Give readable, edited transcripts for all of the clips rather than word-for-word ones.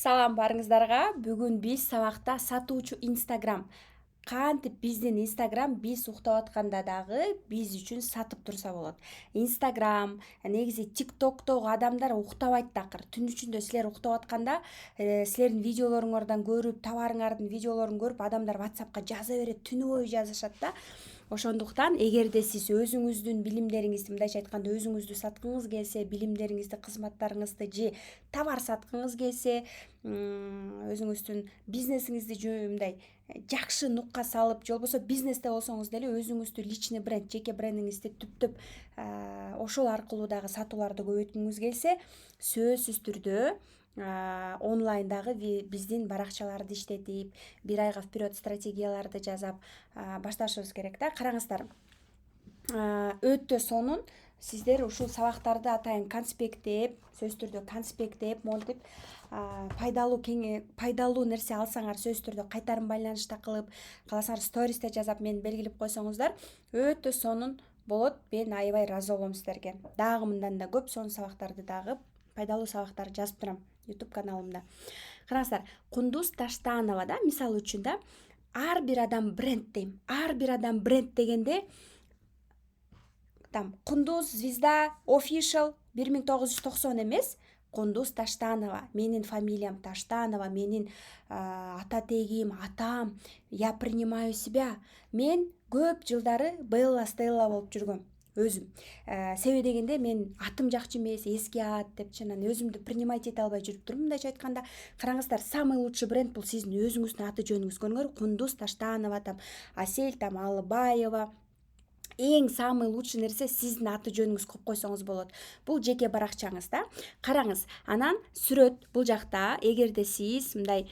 Салам барыңыздарга. Бүгүн биз сабакта сатуучу Instagram кантип биздин Instagram биз уктап атканда дагы биз үчүн сатып турса болот. Instagram негизи TikToктогу адамдар уктабайт такыр. Түн ичинде силер уктап атканда силердин видеолоруңардан көрүп, товарыңардын видеолорун көрүп адамдар WhatsAppка жаза берет, түнү бою жазышат да. Ошондуктан эгерде сиз өзүңүздүн билимдериңизди, мындайча айтканда өзүңүздү саткыңыз келсе, билимдериңизди, кызматтарыңызды же товар саткыңыз келсе, өзүңүздүн бизнесиңизди мындай жакшы нукка салып, же болбосо бизнесте болсоңуз деле өзүңүздү личный бренд, жеке брендиңизди түптөп ошол аркылуу дагы сатууларды көбөйткүңүз келсе, сөзсүз түрдө онлайндагы биздин баракчаларды иштетип, бир айга вперед стратегияларды жасап башташыбыз керек да. Караңыздар, өтө сонун сиздер ушул сабактарды атайын конспекттеп, сөзсүз түрдө конспекттеп, монтип пайдалуу нерсе алсаңар сөзсүз түрдө кайтарым байланышта кылып, кааласаңар стористе жазап мени белгилеп койсоңуздар өтө сонун болот. Мен аябай ыраазы болом сиздерге. Дагы мындан да көп сонун сабактарды дагы пайдалуу сабактарды жазып турам YouTube каналымда. Караңыздар, Кундуз Таштанова да, мисалы үчүн да, ар бир адам бренд дейм. Ар бир адам бренд дегенде там Кундуз Звезда Official 1990 эмес, Кундуз Таштанова, менин фамилиям Таштанова, менин ата тегим, атам, я принимаю себя. Мен көп жылдары Белла Стелла болуп жүргөм өзүм. Себеби дегенде мен атым жакчы эмес, эски ат деп чынан өзүмдү принимать эте албай жүрүп турмун, мындайча айтканда. Караңыздар, самый лучший бренд бул сиздин өзүңүздүн аты жөнүңүз. Көрүңөр, Кундуз Таштанова, там Асель, там Алыбаева. Эң самый лучший нерсе сиздин аты жөнүңүз коюп койсоңуз болот. Бул жеке баракчаңыз да. Караңыз, анан сүрөт бул жакта, эгерде сиз мындай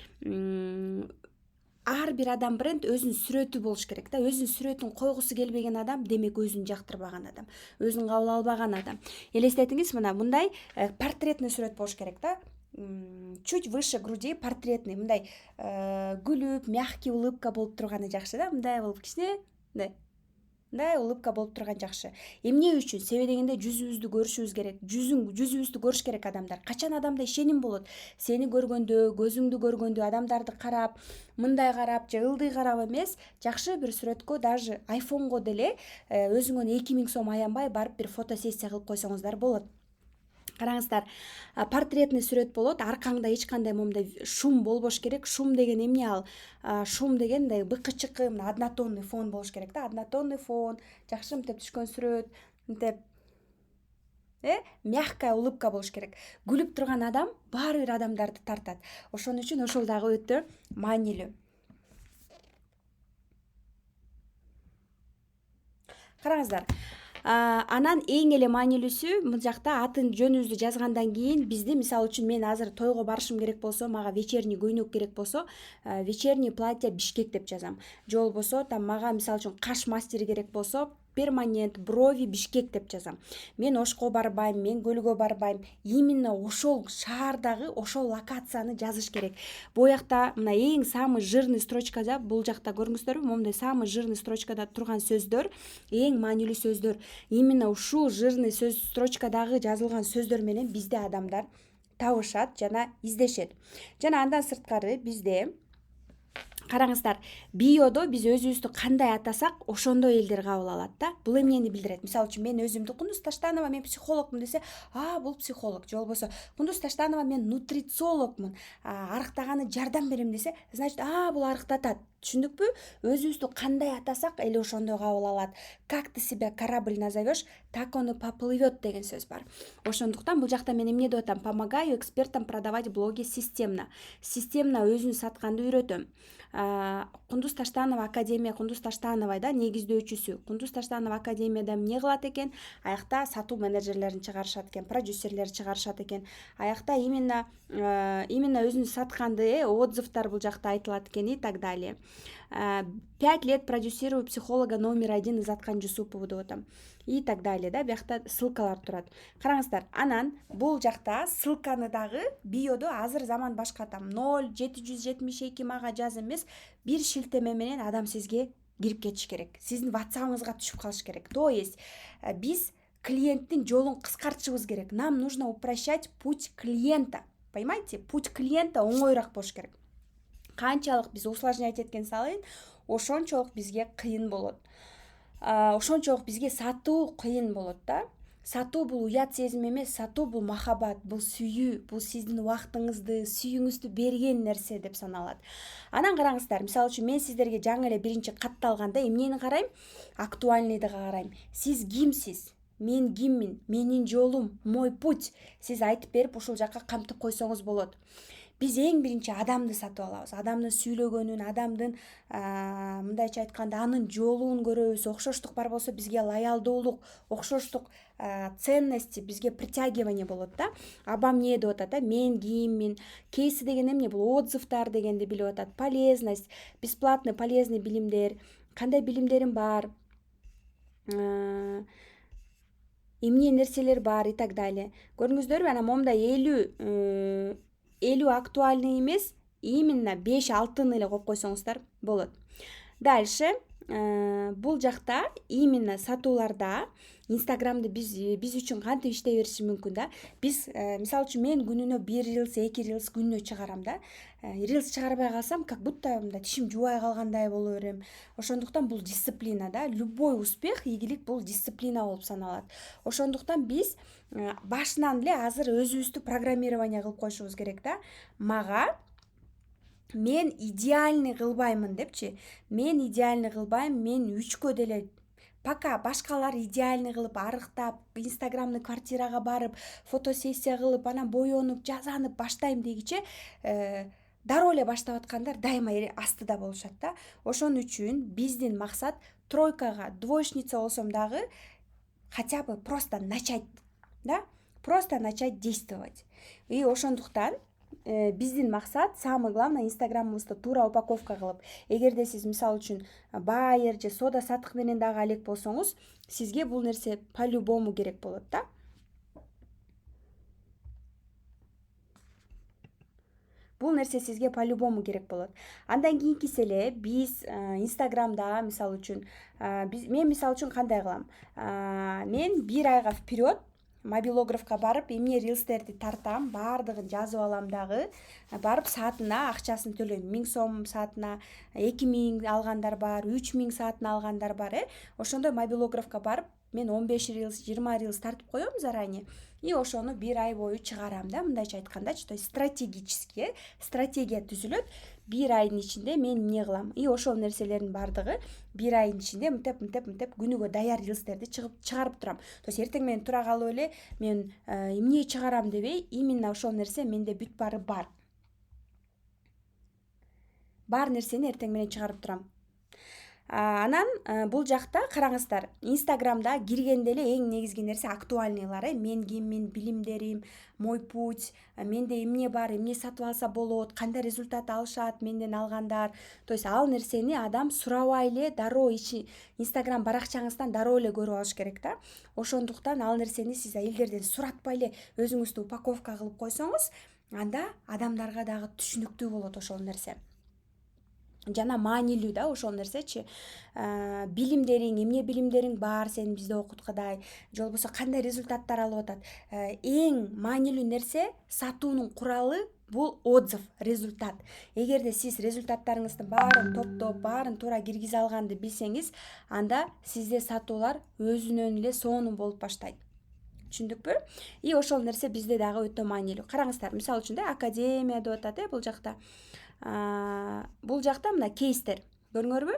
ар бир адам бренд өзүнүн сүрөтү болуш керек да. Өзүнүн сүрөтүн койгусу келбеген адам, демек өзүн жактырбаган адам, өзүн кабыл албаган адам. Элестетиңиз, мындай портретный сүрөт болуш керек да. Чуть выше груди портретный, мындай күлүп, мягкий улыбка болуп турганы жакшы да. Мындай болуп кичине, мындай улыбка болуп турган жакшы. Эмне үчүн? Себеби дегенде жүзүбүздү көрүшүбүз керек. Жүзүбүздү көрүш керек адамдар. Качан адамда ишеним болот? Сени көргөндө, көзүңдү көргөндө, адамдарды карап, мындай карап же ылдый карап эмес, жакшы бир сүрөткө, даже айфонго деле өзүңөн 2000 сом аянбай барып бир фотосессия кылып койсоңуздар болот. Караңыздар, портретный сүрөт болот. Аркаңда эч кандай момундай шум болбош керек. Шум деген эмне ал? Шум деген мындай быкы-чыкы, однотонный фон болуш керек да. Однотонный фон, жакшы мынтип түшкөн сүрөт, мынтип мягкая улыбка болуш керек. Күлүп турган адам баары бир адамдарды тартат. Ошон үчүн ошол дагы өтө маанилүү. Караңыздар, анан эң эле маанилүүсү, бул жакта атын жөнүбүздү жазгандан кийин бизди, мисалы үчүн мен азыр тойго барышым керек болсо, мага вечерний көйнөк керек болсо, вечерний платье Бишкек деп жазам. Же болбосо там мага мисалы үчүн каш мастери керек болсо, перманент брови Бишкек деп жазам. Мен Ошко барбайм, мен көлгө барбайм. Именно ошол шаардагы ошол локацияны жазыш керек. Бул жакта мына эң самый жирный строчкада, бул жакта көрүңүздөрбү, момундай самый жирный строчкада турган сөздөр, эң маанилүү сөздөр. Именно ушул жирный сөз строчкадагы жазылган сөздөр менен бизде адамдар табышат жана издешет. Жана андан сырткары бизде караңыздар, биодо биз өзүбүздү кандай атасак, ошондой элдер кабыл алат да. Бул эмнени билдирет? Мисалы үчүн мен өзүмдү Кундуз Таштанова, мен психологмун десе, бул психолог. Же болбосо Кундуз Таштанова, мен нутрициологмун, арыктаганы жардам берем десе, значит, бул арыктатат. Түшүндүкпү? Өзүбүздү кандай атасак, эле ошондой кабыл алат. Как ты себя корабль назовешь, так он и поплывет деген сөз бар. Ошондуктан бул жакта мен эмне деп атам? Помогаю экспертам продавать блоги системно. Системно өзүн сатканды үйрөтөм. Кундуз Таштанова Академия, Кундуз Таштановой да негиздөөчүсү. Кундуз Таштанова Академияда эмне кылат экен? Аякта сатуу менеджерлерин чыгарышат экен, продюсерлер чыгарышат экен. Аякта именно өзүн сатканды отзывдар бул жакта айтылат экен и так далее. 5 лет продюсирую психолога номер 1 Изаткан Жусупову деп атам. И так далее да, биякта ссылкалар турат. Караңыздар, анан бул жакта ссылканы дагы биодо азыр заман башка, там 0772 мага жаз эмес, бир шилтеме менен адам сизге кирип кетиш керек. Сиздин WhatsApp'ыңызга түшүп калыш керек. То есть биз клиенттин жолун кыскартышыбыз керек. Нам нужно упрощать путь клиента. Понимаете, путь клиента оңойыраак болуш керек. Канчалык биз усложнять эткен сайын ошончолук бизге кыйын болот. Ошончолук бизге сатуу кыйын болот да. Сатуу бул уят сезим эмес, сатуу бул махабат, бул сүйүү, бул сиздин убактыңызды, сүйүүңүздү берген нерсе деп саналат. Анан караңыздар, мисалы үчүн мен сиздерге жаңы эле биринчи катты алганда эмнени карайм? Актуальныйды карайм. Сиз кимсиз? Мен киммин? Менин жолум, мой путь. Сиз айтып берип ушул жакка камтып койсоңуз болот. Биз эң биринчи адамды сатып алабыз. Адамдын сүйлөгөнүн, адамдын мындайча айтканда анын жолун көрөбүз. Окшоштук бар болсо бизге лоялдуулук, окшоштук ценности, бизге притягивание болот да. Абам эмне деп атат да? Мен киммин? Кейси деген эмне? Бул отзывдар дегенди билип атат. Полезность, бесплатный полезный билимдер, кандай билимдерим бар, эмне нерселер бар и так далее. Көрдүңүздөрбү? Анан момундай 50 актуальный эмес, именно 5-6 эле коюп койсоңуздар болот. Дальше бул жакта именно сатууларда Инстаграмды биз үчүн кантип иштей бериши мүмкүн да. Биз мисалы үчүн мен күнүнө 1 рилс, 2 рилс күнүнө чыгарам да. Рилс чыгарбай калсам, как будто мындай тишим жубай калгандай боло берем. Ошондуктан бул дисциплина да. Любой успех, ийгилик бул дисциплина болуп саналат. Ошондуктан биз башынан эле азыр өзүбүздү программирование кылып коюшубуз керек да. Мага мен идеальный кылбаймын депчи. Мен идеальный кылбайм, мен 3кө деле пока башкалар идеальный кылып, арыктап, инстаграмный квартирага барып, фотосессия кылып, анан боенуп, жазанып баштайм дегиче дароо эле баштап аткандар дайыма астыда болушат да. Ошон үчүн биздин максат тройкага двоечница болсом дагы хотя бы просто начать, да? Просто начать действовать. И ошондуктан биздин максат самое главное инстаграмыбызды туура упаковка кылып. Эгерде сиз мисалы үчүн байер же сода сатык менен дагы алек болсоңуз, сизге бул нерсе по-любому керек болот да. Бул нерсе сизге по-любому керек болот. Андан кийинкиси эле биз инстаграмда мисалы үчүн мен мисалы үчүн кандай кылам? Мен 1 айга вперед мобилографка барып, эмне рилстерди тартам, баардыгын жазып алам дагы, барып саатына акчасын төлөйм. 1000 сом саатына, 2000 алгандар бар, 3000 саатына алгандар бар, Ошондой мобилографка барып, мен 15 рилс, 20 рилс тартып коем заранее. И ошону 1 ай бою чыгарам да, мындайча айткандачы, то есть стратегически, стратегия түзүлөт. 1 айдын ичинде мен эмне кылам? И ошол нерселердин баардыгы 1 айдын ичинде мынтеп күнүгө даяр рилстерди чыгарып турам. То есть эртең менен тура калып эле мен эмне чыгарам дебей, именно ошол нерсе менде бүт бары бар. Бар нерсени эртең менен чыгарып турам. Анан бул жакта караңыздар, инстаграмда киргенде эле эң негизги нерсе актуальныйлар, мен киммин, билимдерим, мой путь, менде эмне бар, эмне сатып алса болот, кандай результат алышат менден алгандар. То есть ал нерсени адам сурабай эле дароо инстаграм баракчаңыздан дароо эле көрүп алыш керек да. Ошондуктан ал нерсени сиз элдерден суратпай эле өзүңүздү упаковка кылып койсоңуз, анда адамдарга дагы түшүнүктүү болот ошол нерсе. Жана маанилүү да ошол нерсечи. Билимдериң, эмне билимдериң бар сенин бизде окуткадай, же болбосо кандай результаттар алып атат. Эң маанилүү нерсе сатуунун куралы бул отзыв, результат. Эгерде сиз результаттарыңыздын баарын топтоп, баарын туура киргизе алганды билсеңиз, анда сизде сатуулар өзүнөн эле сонун болуп баштайт. Түшүндүкпү? И ошол нерсе бизде дагы өтө маанилүү. Караңыздар, мисалы үчүн академия деп атат, бул жакта. Бул жакта мына кейстер. Көрүңөрбү?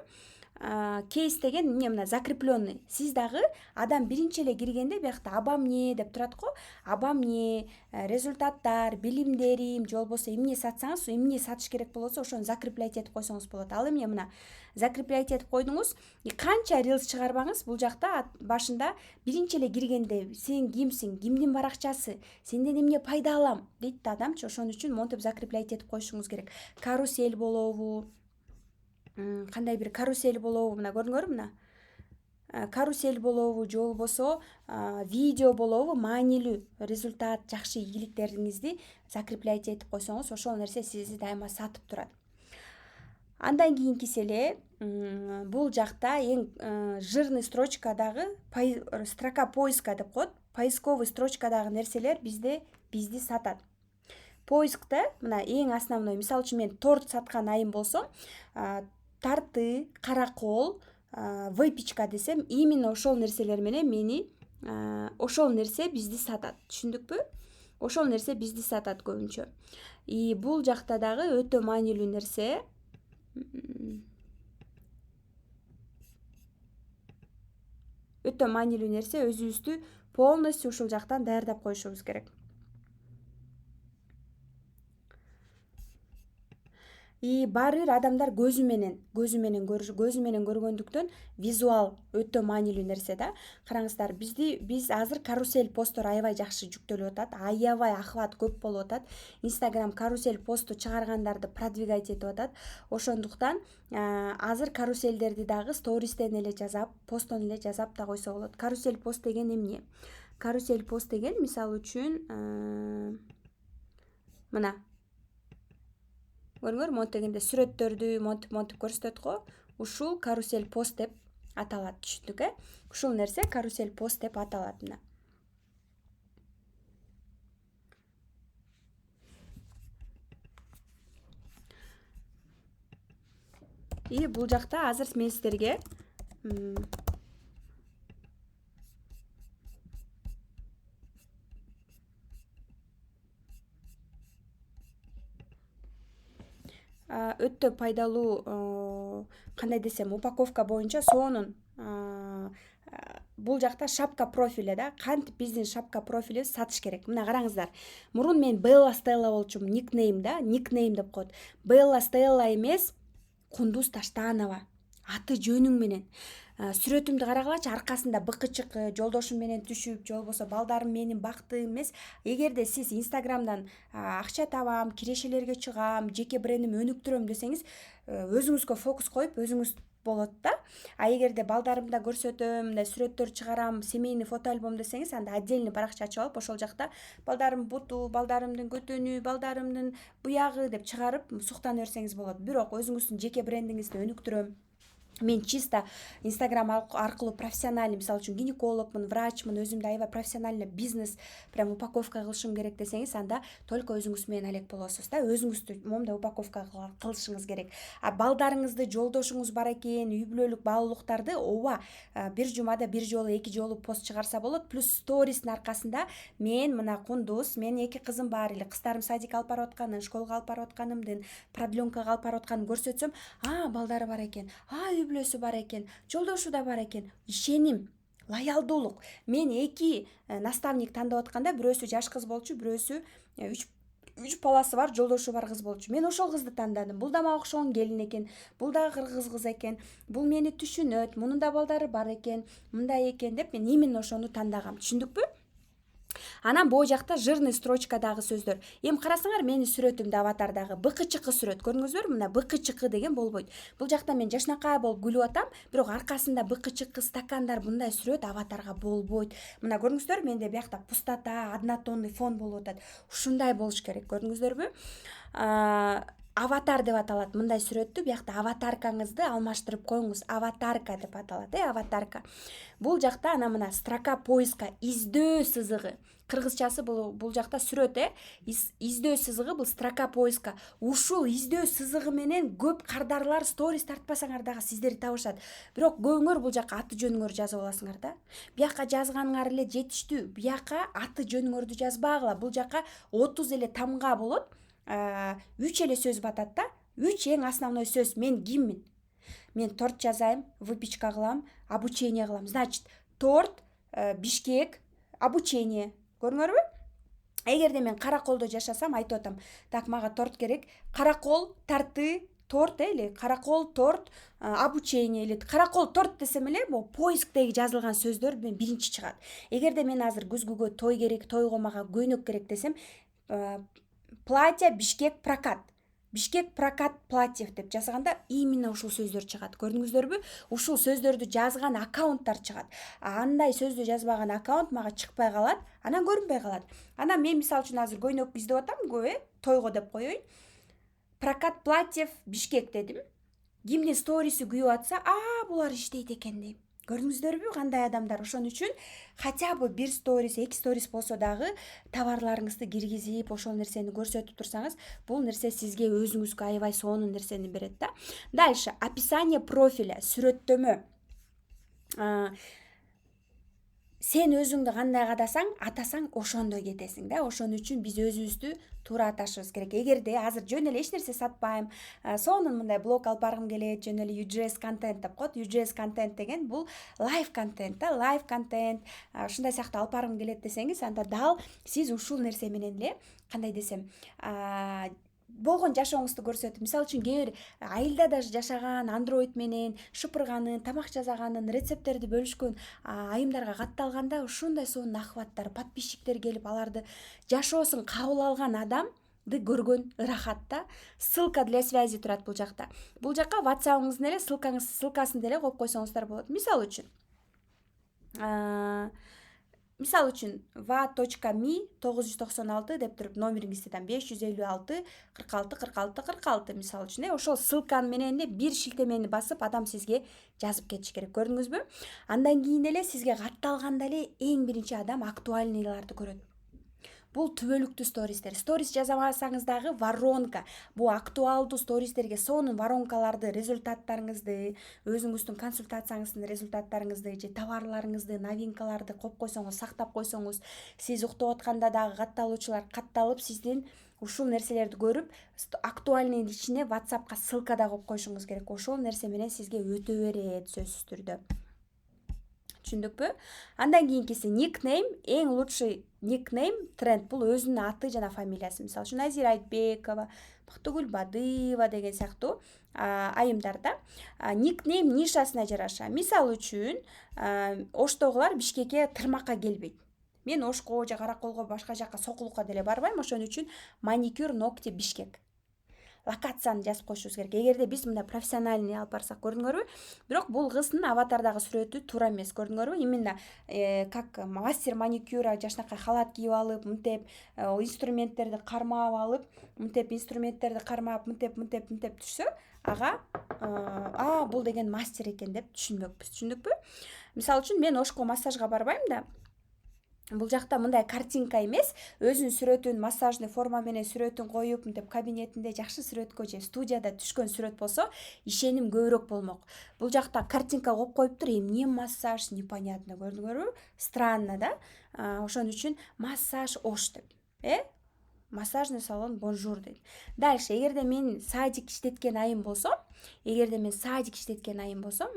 Кейс деген эмне, мына закрепленный. Сиз дагы адам биринчи эле киргенде биякта абам эмне деп турат го. Абам эмне, результаттар, билимдерим, же болбосо эмне сатсаңыз, эмне сатыш керек болсо ошону закреплять этип койсоңуз болот. Ал эмне мына закреплять этип койдуңуз. Канча рилс чыгарбаңыз, бул жакта башында биринчи эле киргенде сен кимсиң, кимдин баракчасы, сенден эмне пайда алам дейт да адамчы. Ошон үчүн монтип закреплять этип коюшуңуз керек. Карусель болобу, кандай бир карусель болобу, мына көрүңөрбү, мына карусель болобу, же болбосо видео болобу, маанилүү результат, жакшы ийгиликтериңизди закреплять этип койсоңуз, ошол нерсе сизди дайыма сатып турат. Андан кийинкиси эле бул жакта эң жирный строчкадагы строка поиска деп коет. Поисковый строчкадагы нерселер бизди сатат. поискте мына эң основной, мисалы үчүн мен торт саткан айым болсом, тарты, каракол, выпечка десем, именно ошол нерселер менен мени ошол нерсе бизди сатат. Түшүндүкпү? Ошол нерсе бизди сатат көбүнчө. И бул жакта дагы өтө маанилүү нерсе. Өтө маанилүү нерсе өзүбүздү полностью ушул жактан даярдап коюшубуз керек. И баары бир адамдар көзү менен көргөндүктөн визуал өтө маанилүү нерсе да. Караңыздар, биз азыр карусель посттор аябай жакшы жүктөлүп атат, аябай охват көп болуп атат. Инстаграм карусель посту чыгаргандарды продвигать этип атат. Ошондуктан азыр карусельдерди дагы стористен эле жасап, посттон эле жасап да койсо болот. Карусель пост деген эмне? Карусель пост деген мисалы үчүн мына көрүңөр, монтегенде сүрөттөрдү монтип көрсөтөт го. Ушул карусель пост деп аталат, түшүндүк, Ушул нерсе карусель пост деп аталат мына. И бул жакта азыр мен сиздерге өтө пайдалуу, кандай десем, упаковка боюнча сонун бул жакта шапка профили да, кантип биздин шапка профилибиз сатыш керек. Мына караңыздар. Мурун мен Белла Стелла болчумун, никнейм деп коет. Белла Стелла эмес, Кундуз Таштанова. Аты жөнүң менен. Сүрөтүмдү карагылачы, аркасында быкычыкы, жолдошум менен түшүп, же болбосо балдарым менин бактыгым эмес. Эгерде сиз Инстаграмдан акча табам, кирешелерге чыгам, жеке брендимди өнүктүрөм десеңиз, өзүңүзгө фокус коюп өзүңүз болот да. А эгерде балдарымды көрсөтөм, мындай сүрөттөр чыгарам, семейный фото альбом десеңиз, анда отдельный баракча ачып алып, ошол жакта балдарымдын буту, балдарымдын көтөнү, балдарымдын буягы деп чыгарып суктана берсеңиз болот. Бирок өзүңүздүн жеке брендиңизди өнүктүрөм, мен чисто Инстаграм аркылуу профессиональный, мисалы үчүн гинекологмун, врачмын, өзүмдү аябай профессионально бизнес прям упаковка кылышым керек десеңиз, анда только өзүңүз менен алек болосуз да. Өзүңүздү момундай упаковка кылышыңыз керек. А балдарыңызды, жолдошуңуз бар экен, үй бүлөлүк баалуулуктарды ооба бир жумада бир жолу, эки жолу пост чыгарса болот. Плюс стористин аркасында мен мына Кундуз, менин 2 кызым бар, эле кыздарым садикке алып барып атканын, школго алып барып атканымдын, продленкага алып барып атканын көрсөтсөм, балдары бар экен, үй бүлөсү бар экен, жолдошу да бар экен. Ишеним, лоялдуулук. Мен 2 наставник тандап атканда, бирөөсү жаш кыз болчу, бирөөсү 3 баласы бар, жолдошу бар кыз болчу. Мен ошол кызды тандадым. Бул да мага окшогон келин экен, бул да кыргыз кыз экен, бул мени түшүнөт, мунун да балдары бар экен, мындай экен деп мен именно ошону тандагам. Түшүндүкпү? Анан бул жакта жирный строчкадагы сөздөр. Эми карасаңар, менин сүрөтүмдө аватардагы быкычыкы сүрөт. Көрдүңүзбү? Мына быкычыкы деген болбойт. Бул жакта мен жашнакай болуп күлүп атам, бирок аркасында быкычыкы, стакандар, мындай сүрөт аватарга болбойт. Мына көрдүңүздөрбү? Менде биякта пустота, однотонный фон болуп атат. Ушундай болуш керек. Көрдүңүздөрбү? Аватар деп аталат мындай сүрөттү. Биякта аватаркаңызды алмаштырып коюңуз. Аватарка деп аталат, аватарка. Бул жакта мына строка поиска, издөө сызыгы. Кыргызчасы бул жакта сүрөт, издөө сызыгы, бул строка поиска. Ушул издөө сызыгы менен көп кардарлар сторис тартпасаңар дагы сиздерди табышат. Бирок көбүңөр бул жака аты жөнүңөрдү жазып аласыңар да. Бияка жазганыңар эле жетиштүү. Бияка аты жөнүңөрдү жазбагыла. Бул жака 30 эле тамга болот. 3 эле сөз батат да. 3 эң основной сөз. Мен киммин? Мен торт жазайм, выпечка кылам, обучение кылам. Значит, торт, Бишкек, обучение. Көрүңөрбү? Эгерде мен Караколдо жашасам, айтып атам, так, мага торт керек. Каракол, тарты, торт или каракол, торт, обучение или каракол, торт десем эле, бул поисктеги жазылган сөздөр мен биринчи чыгат. Эгерде мен азыр күзгүгө той керек, тойго мага көйнөк керек десем, платье, Бишкек, прокат. Бишкек, прокат, платьев деп жазганда именно ушул сөздөр чыгат. Көрдүңүздөрбү? Ушул сөздөрдү жазган аккаунттар чыгат. Андай сөздү жазбаган аккаунт мага чыкпай калат, анан көрүнбөй калат. Анан мен мисалы үчүн азыр көйнөк издеп атам, тойго деп коеюн. Прокат платьев, Бишкек дедим. Кимдин сториси күйүп атса, булар иштейт экен дейм. Көрдүңүздөрбү кандай адамдар? Ошон үчүн хотя бы бир сторис, 2 сторис болсо дагы товарларыңызды киргизип, ошол нерсени көрсөтүп турсаңыз, бул нерсе сизге өзүңүзгө аябай сонун нерсени берет да. Дальше описание профиля, сүрөттөмө. Сен өзүңдү кандай атасаң ошондой кетесиң да. Ошон үчүн биз өзүбүздү туура аташыбыз керек. Эгерде азыр жөн эле эч нерсе сатпайм, сонун мындай блог алып баргым келет, жөн эле UGS контент деп коет. UGS контент деген бул лайв контент да, лайв контент, ушундай сыяктуу алып баргым келет десеңиз, анда дал сиз ушул нерсе менен эле, кандай десем, болгон жашооңузду көрсөтүп, мисалы үчүн кээ бир айылда даже жашаган, андроид менен шыпырганын, тамак жасаганын, рецепттерди бөлүшкөн айымдарга катталганда ушундай сонун охваттар, подписчиктер келип аларды жашоосун кабыл алган адамды көргөн ырахат да. Ссылка для связи турат бул жакта. Бул жака WhatsApp'ыңыздын эле ссылкасын деле коюп койсоңуздар болот. Мисалы үчүн va.me 996 деп туруп номериңизди там 556 46 46 46 мисалы үчүн ошол ссылканы менен эле бир шилтемени басып адам сизге жазып кетиш керек. Көрдүңүзбү? Андан кийин эле сизге катталганда эле эң биринчи адам актуальныйларды көрөт. Бул түбөлүктүү стористер. Сторис жазамасаңыз дагы воронка. Бул актуалдуу стористерге сонун воронкаларды, результаттарыңызды, өзүңүздүн консультацияңыздын результаттарыңызды же товарларыңызды, новинкаларды коюп койсоңуз, сактап койсоңуз, сиз уктап атканда дагы катталуучулар катталып, сиздин ушул нерселерди көрүп, актуальныйдын ичине WhatsApp'ка ссылка да коюп коюшуңуз керек. Ошол нерсе менен сизге өтө берет сөзсүз түрдө. Түшүндүкпү? Андан кийинкиси никнейм. Эң лучший никнейм тренд бул өзүнүн аты жана фамилиясы. Мисалы үчүн Азира Айтбекова, Бактыгүл Бадыева деген сыяктуу айымдар да. Никнейм нишасына жараша. Мисалы үчүн Оштогулар Бишкекке тырмакка келбейт. Мен Ошко же Караколго башка жака Сокулукка деле барбайм. Ошон үчүн маникюр ногти Бишкек. Локацияны жазып коюшубуз керек. Эгерде биз мындай профессиональный алып барсак, көрдүңөрбү? Бирок бул кыздын аватардагы сүрөтү туура эмес, көрдүңөрбү? Именно как мастер маникюра жашынакай халат кийип алып, мынтеп инструменттерди кармап алып, мынтеп инструменттерди кармап, мынтеп түшсө, ага бул деген мастер экен деп түшүнбөкпүз. Түшүндүкпү? Мисалы үчүн мен Ошко массажга барбайм да. Бул жакта мындай картинка эмес, өзүнүн сүрөтүн, массажный форма менен сүрөтүн коюп, мынтеп кабинетинде жакшы сүрөткө же студияда түшкөн сүрөт болсо, ишеним көбүрөөк болмок. Бул жакта картинка коюп коюптур, эмне массаж, непонятно, көрдүңөрбү? Странно да? Ошон үчүн массаж Ош деп. Массажный салон Бонжур дейт. Дальше, эгерде мен садик иштеткен айым болсом,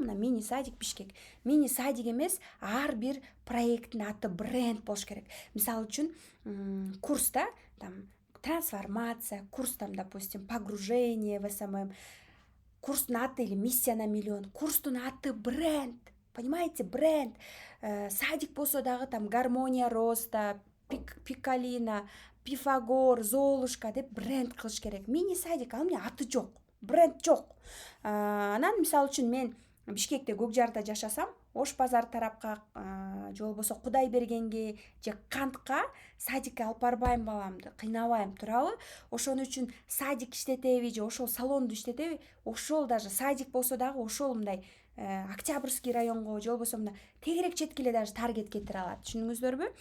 мына мини садик Бишкек. Мини садик эмес, ар бир проекттин аты бренд болуш керек. Мисалы үчүн, курста, там, трансформация, курс там, допустим, погружение в СММ. Курстун аты или миссия на миллион. Курстун аты бренд. Понимаете, бренд. Садик болсо дагы там гармония роста, пикалина, Пифагор, Золушка деп бренд кылыш керек. Мини садик, ал эмне аты жок, бренд жок. Анан мисалы үчүн мен Бишкекте Көкжарда жашасам, Ош базар тарапка же болбосо Кудайбергенге же Кантка садикке алып барбайм баламды, кыйнабайм, туурабы? Ошон үчүн садик иштетеби же ошол салонду иштетеби, ошол даже садик болсо дагы ошол мындай Октябрьский районго же болбосо мына тегерек четке эле даже таргет кетире алат. Түшүндүңүздөрбү?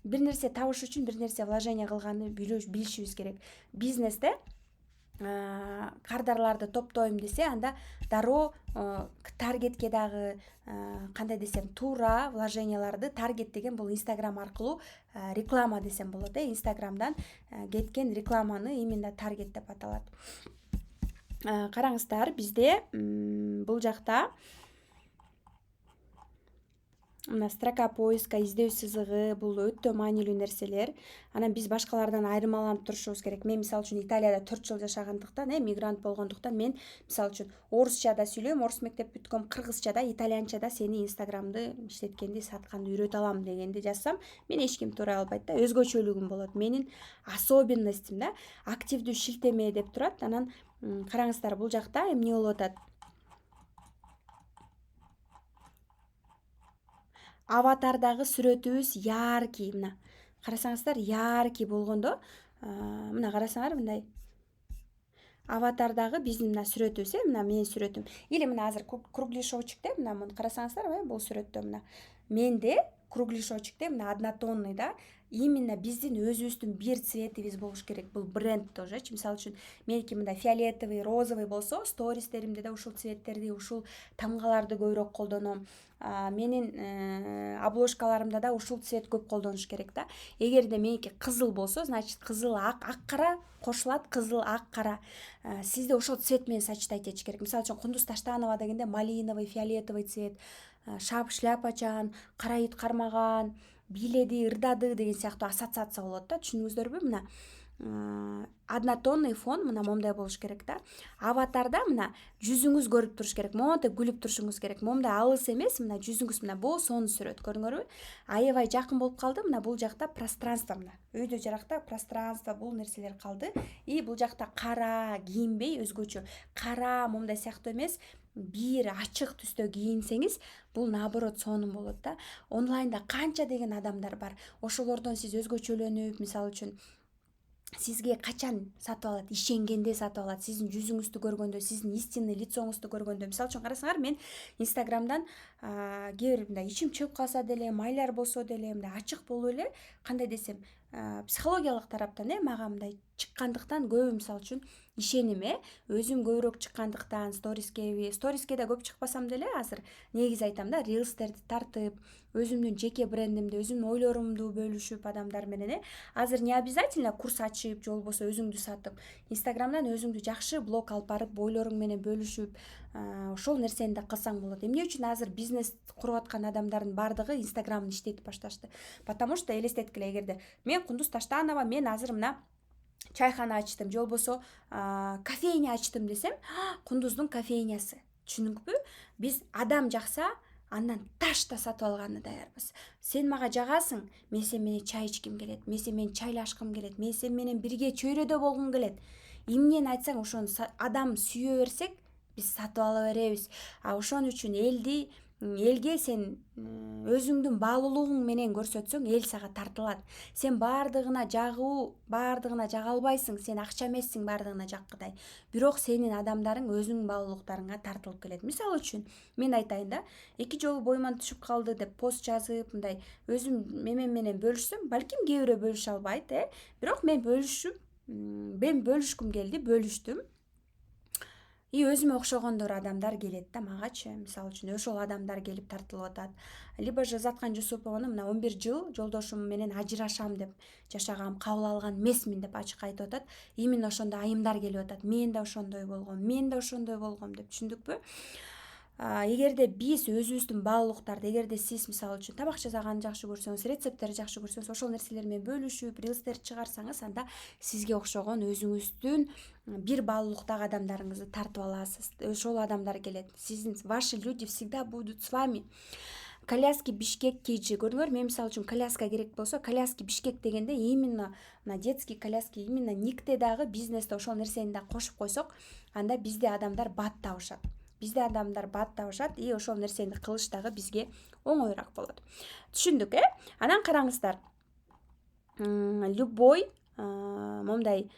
Бир нерсе табыш үчүн бир нерсе вложение кылганды билишибиз керек. Бизнесте кардарларды топтойм десе, анда дароо таргетке дагы кандай десем, туура вложенияларды таргет деген бул Instagram аркылуу реклама десем болот. Instagramдан кеткен рекламаны именно таргет деп аталат. Караңыздар, бизде бул жакта мына строка поиска, издөө сызыгы, бул өтө маанилүү нерселер. Анан биз башкалардан айырмаланып турушубуз керек. Мен мисалы үчүн Италияда 4 жыл жашагандыктан, мигрант болгондуктан мен мисалы үчүн орусчада сүйлөйм, орус мектеп бүткөм, кыргызчада, итальянчада сени Инстаграмды иштеткенди, сатканды үйрөтө алам дегенди жазсам, мен эч ким туура албайт да. Өзгөчөлүгүм болот. Менин особенностьтим да. Активдүү шилтеме деп турат. Анан караңыздар, бул жакта эмне болуп атат? Аватардагы сүрөтүбүз яркий, мына карасаңыздар, яркий болгондо, мына карасаңар мындай аватардагы биздин мына сүрөтүбүз, мына менин сүрөтүм. Или мына азыр кругляшочекте мына муну карасаңыздар, бул сүрөттө мына менде кругляшочекте мына однотонный да, именно биздин өзүбүздүн бир цветибиз болуш керек. Бул бренд тожечи. Мисалы үчүн меники мындай фиолетовый, розовый болсо, стористеримде да ушул цветтерди, ушул тамгаларды көбүрөөк колдоном. Менин обложкаларымда да ушул цвет көп колдонуш керек да. Эгерде меники кызыл болсо, значит кызыл, ак кара кошулат, кызыл, ак кара. Сизде ошол цвет менен сочетать этиш керек. Мисалы үчүн Кундуз Таштанова дегенде малиновый, фиолетовый цвет, шляпачан, кара ит кармаган, бийледи, ырдады деген сыяктуу ассоциация болот да. Түшүндүңүздөрбү? Мына однотонный фон мына момундай болуш керек да. Аватарда мына жүзүңүз көрүп туруш керек, монтип күлүп турушуңуз керек. Момундай алыс эмес, мына жүзүңүз мына босону сүрөт, көрдүңөрбү? Аябай жакын болуп калды. Мына бул жакта пространство, мына өйдө жаракта пространство, бул нерселер калды. И бул жакта кара кийинбей өзгөчө кара момундай сыяктуу эмес, бир ачык түстө кийинсеңиз, бул наоборот сонун болот да. Онлайнда канча деген адамдар бар. Ошолордон сиз өзгөчөлөнүп, мисалы үчүн сизге качан сатып алат? Ишенгенде сатып алат. Сиздин жүзүңүздү көргөндө, сиздин истинный лицоңузду көргөндө. Мисалы үчүн карасаңар, мен Инстаграмдан кээ бир мындай ичим чыгып калса деле, майлар болсо деле, мындай ачык болуп эле, кандай десем, психологиялык тараптан мага мындай чыккандыктан көбү мисалы үчүн ишеним, өзүм көбүрөөк чыккандыктан сториске да көп чыкпасам деле, азыр негизи айтам да, рилстерди тартып, өзүмдүн жеке брендимди, өзүмдүн ойлорумду бөлүшүп адамдар менен, азыр не обязательно курс ачып же болбосо өзүңдү сатып, Инстаграмдан өзүңдү жакшы блог алып барып, ойлоруң менен бөлүшүп, ошол нерсени да кылсаң болот. Эмне үчүн азыр бизнес куруп аткан адамдардын баардыгы Инстаграмды иштетип башташты? Потому что элестеткиле, эгерде мен Кундуз Таштанова, мен азыр мына чайхана ачтым, же болбосо кофейня ачтым десем, Кундуздун кофейнясы. Түшүндүңүзбү? Биз адам жакса, андан таш да сатып алганы даярбыз. Сен мага жагасың, мен сен менен чай ичким келет, мен сен менен чайлашкым келет, мен сен менен бирге чөйрөдө болгум келет. Эмнени айтсаң ошону адам сүйө берсек, биз сатып ала беребиз. Ошон үчүн элге сен өзүңдүн баалуулугуң менен көрсөтсөң, эл сага тартылат. Сен баардыгына жага албайсың, сен акча эмессиң баардыгына жаккыдай. Бирок сенин адамдарың өзүңдүн баалуулуктарыңа тартылып келет. Мисалы үчүн мен айтайын да, 2 жолу боюман түшүп калды деп пост жазып, мындай өзүм менен бөлүшсөм, балким кээ бирөө бөлүшө албайт, бирок мен бөлүшкүм келди, бөлүштүм. И өзүмө окшогондор адамдар келет да магачы. Мисалы үчүн ошол адамдар келип тартылып атат. Либо же Заткан Жусуповну мына 11 жыл жолдошум менен ажырашам деп жашагам, кабыл алган эмесмин деп ачык айтып атат. Именно ошондо айымдар келип атат. Мен да ошондой болгом деп. Түшүндүкпү? Эгерде биз өзүбүздүн баалуулуктарды, эгерде сиз мисалы үчүн тамак жасаганды жакшы көрсөңүз, рецепттерди жакшы көрсөңүз, ошол нерселер менен бөлүшүп, рилстерди чыгарсаңыз, анда сизге окшогон өзүңүздүн бир баалуулуктагы адамдарыңызды тартып аласыз. Ошол адамдар келет. Ваши люди всегда будут с вами. Коляски Бишкек KG, көрдүңөр? Мен мисалы үчүн коляска керек болсо, коляски Бишкек дегенде именно мына детский коляски, именно никте дагы бизнесте ошол нерсени да кошуп койсок, анда бизде адамдар бат табышат. И ошол нерсени кылыш дагы бизге оңоюраак болот. Түшүндүк, Анан караңыздар. Любой момундай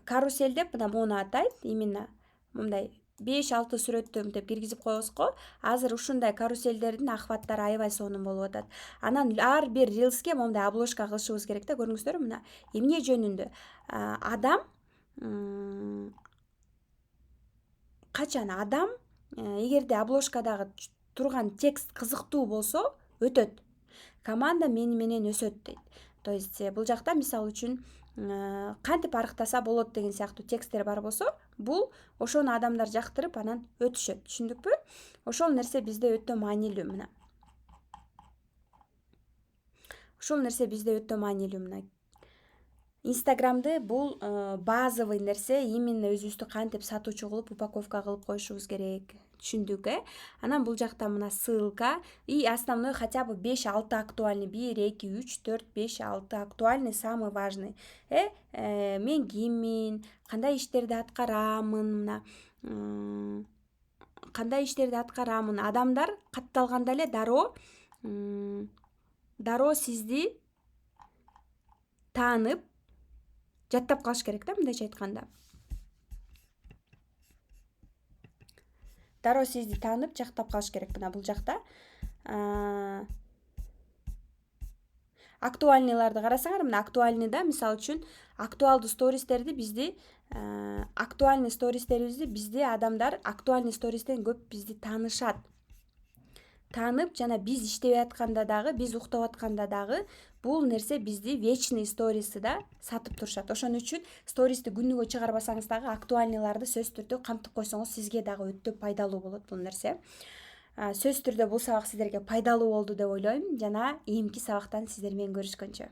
карусель деп мына мону атайт. Именно момундай 5-6 сүрөттү мынтип киргизип коебузго, азыр ушундай каруселдердин ахваттары аябай сонун болуп атат. Анан ар бир рилске момундай обложка кылышыбыз керек да, көрдүңүздөрбү? Мына эмне жөнүндө? Адам качан адам эгерде обложкадагы турган текст кызыктуу болсо өтөт. Команда мени менен өсөт дейт. То есть бул жакта мисалы үчүн кантип арыктаса болот деген сыяктуу тексттер бар болсо, бул ошону адамдар жактырып анан өтүшөт. Түшүндүкпү? Ошол нерсе бизде өтө маанилүү мына. Мына Инстаграмды бул базовый нерсе, именно өзүбүздү кантип сатуучу кылып, упаковка кылып коюшубуз керек. Түшүндүк, Анан бул жакта мына ссылка и основной хотя бы 5-6 актуальный, 1, 2, 3, 4, 5, 6 актуальный, самый важный. Мен киммин, кандай иштерди аткарамын, адамдар катталганда эле дароо сизди таанып, жаттап калыш керек да, мындайча айтканда. дароо сизди таанып жактап калыш керек. Мына бул жакта актуальныйларды карасаңар, мына актуальныйда мисалы үчүн актуалдуу стористерди актуальный стористерибизди бизди адамдар актуальный стористен көп бизди таанышат. Таанып жана биз иштебей атканда дагы, биз уктап атканда дагы бул нерсе бизди вечный сторисида сатып турушат. Ошон үчүн стористи күнүгө чыгарбасаңыз дагы актуальныйларды сөзсүз түрдө камтып койсоңуз сизге дагы өтө пайдалуу болот бул нерсе. Сөзсүз түрдө бул сабак сиздерге пайдалуу болду деп ойлойм жана ийинки сабактан сиздер менен көрүшкөнчө.